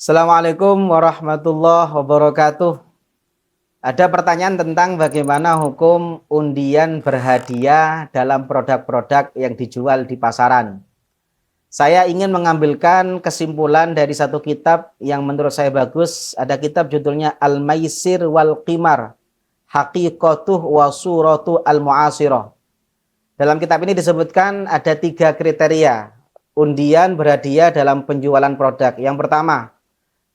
Assalamualaikum warahmatullahi wabarakatuh. Ada pertanyaan tentang bagaimana hukum undian berhadiah dalam produk-produk yang dijual di pasaran. Saya ingin mengambilkan kesimpulan dari satu kitab yang menurut saya bagus. Ada kitab judulnya Al-Maisir wal Qimar, Haqiqatuh wa Suratu Al-Mu'asirah. Dalam kitab ini disebutkan ada 3 kriteria undian berhadiah dalam penjualan produk. Yang pertama,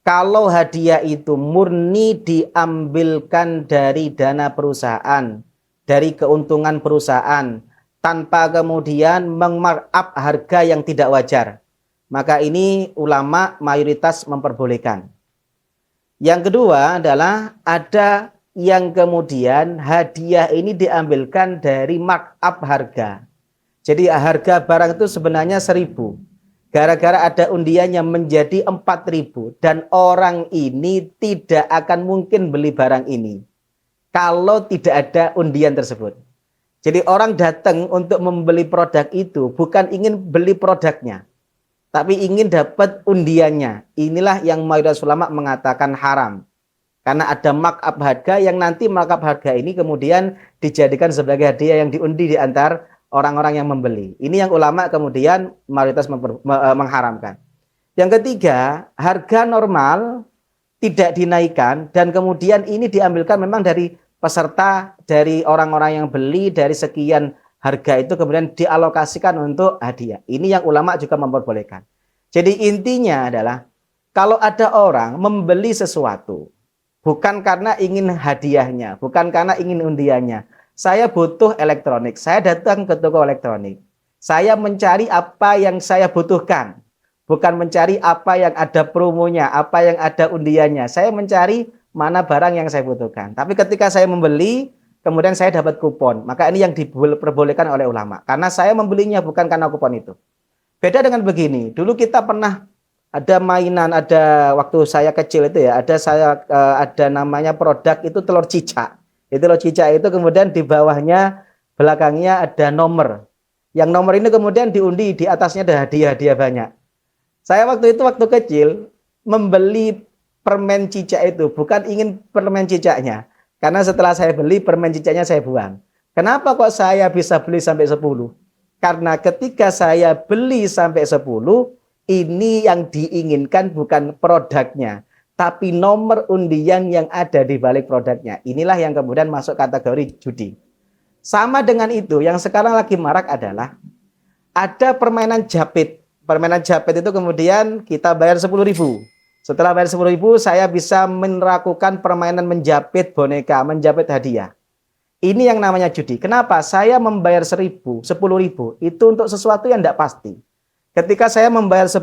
kalau hadiah itu murni diambilkan dari dana perusahaan, dari keuntungan perusahaan, tanpa kemudian meng-markup harga yang tidak wajar, maka ini ulama mayoritas memperbolehkan. Yang kedua adalah ada yang kemudian hadiah ini diambilkan dari markup harga. Jadi harga barang itu sebenarnya 1.000. Gara-gara ada undiannya menjadi 4.000 dan orang ini tidak akan mungkin beli barang ini kalau tidak ada undian tersebut. Jadi orang datang untuk membeli produk itu bukan ingin beli produknya, tapi ingin dapat undiannya. Inilah yang mayoritas ulama mengatakan haram. Karena ada markup harga yang nanti markup harga ini kemudian dijadikan sebagai hadiah yang diundi di antar orang-orang yang membeli. Ini yang ulama kemudian mayoritas mengharamkan. Yang ketiga, harga normal tidak dinaikkan dan kemudian ini diambilkan memang dari peserta, dari orang-orang yang beli, dari sekian harga itu kemudian dialokasikan untuk hadiah. Ini yang ulama juga memperbolehkan. Jadi intinya adalah kalau ada orang membeli sesuatu bukan karena ingin hadiahnya, bukan karena ingin undiannya. Saya butuh elektronik, saya datang ke toko elektronik. Saya mencari apa yang saya butuhkan, bukan mencari apa yang ada promonya, apa yang ada undiannya. Saya mencari mana barang yang saya butuhkan. Tapi ketika saya membeli, kemudian saya dapat kupon. Maka ini yang diperbolehkan oleh ulama. Karena saya membelinya bukan karena kupon itu. Beda dengan begini, dulu kita pernah ada mainan, ada waktu saya kecil itu ya, ada namanya produk itu telur cicak. Itu telur cicak itu kemudian di bawahnya belakangnya ada nomor. Yang nomor ini kemudian diundi, di atasnya ada hadiah-hadiah banyak. Saya waktu itu waktu kecil membeli permen cicak itu bukan ingin permen cicaknya. Karena setelah saya beli permen cicaknya saya buang. Kenapa kok saya bisa beli sampai 10? Karena ketika saya beli sampai 10, ini yang diinginkan bukan produknya, tapi nomor undian yang ada di balik produknya. Inilah yang kemudian masuk kategori judi. Sama dengan itu, yang sekarang lagi marak adalah ada permainan japit. Permainan japit itu kemudian kita bayar 10.000. Setelah bayar 10.000, saya bisa melakukan permainan menjapit boneka, menjapit hadiah. Ini yang namanya judi. Kenapa? Saya membayar 10.000 itu untuk sesuatu yang tidak pasti. Ketika saya membayar 10.000,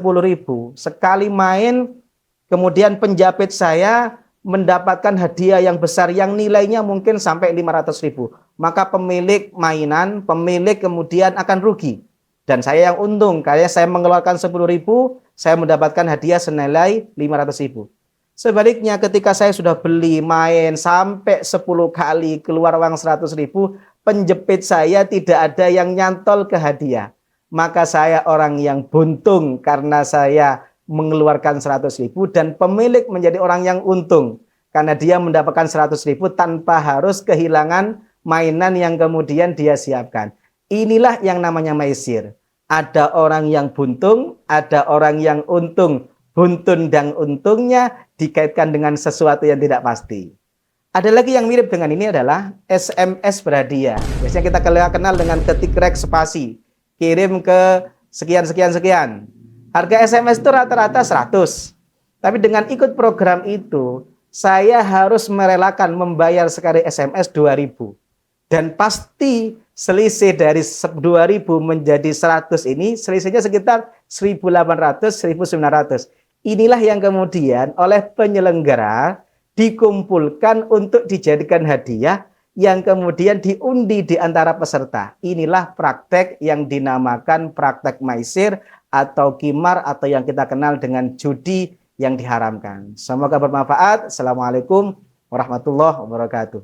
sekali main, kemudian penjapit saya mendapatkan hadiah yang besar yang nilainya mungkin sampai 500.000. Maka pemilik mainan, pemilik kemudian akan rugi. Dan saya yang untung, karena saya mengeluarkan 10.000, saya mendapatkan hadiah senilai 500.000. Sebaliknya ketika saya sudah beli main sampai 10 kali keluar uang 100.000, penjepit saya tidak ada yang nyantol ke hadiah. Maka saya orang yang buntung karena saya mengeluarkan 100.000 dan pemilik menjadi orang yang untung karena dia mendapatkan 100.000 tanpa harus kehilangan mainan yang kemudian dia siapkan. Inilah yang namanya maisir. Ada orang yang buntung, ada orang yang untung. Buntun dan untungnya dikaitkan dengan sesuatu yang tidak pasti. Ada lagi yang mirip dengan ini adalah SMS berhadiah. Biasanya kita kenal dengan ketik rek spasi. Kirim ke sekian. Harga SMS itu rata-rata 100. Tapi dengan ikut program itu, saya harus merelakan membayar sekali SMS 2.000. Dan pasti selisih dari 2.000 menjadi 100 ini, selisihnya sekitar 1.800, 1.900. Inilah yang kemudian oleh penyelenggara dikumpulkan untuk dijadikan hadiah yang kemudian diundi di antara peserta. Inilah praktek yang dinamakan praktek maisir atau kimar atau yang kita kenal dengan judi yang diharamkan. Semoga bermanfaat. Assalamualaikum warahmatullahi wabarakatuh.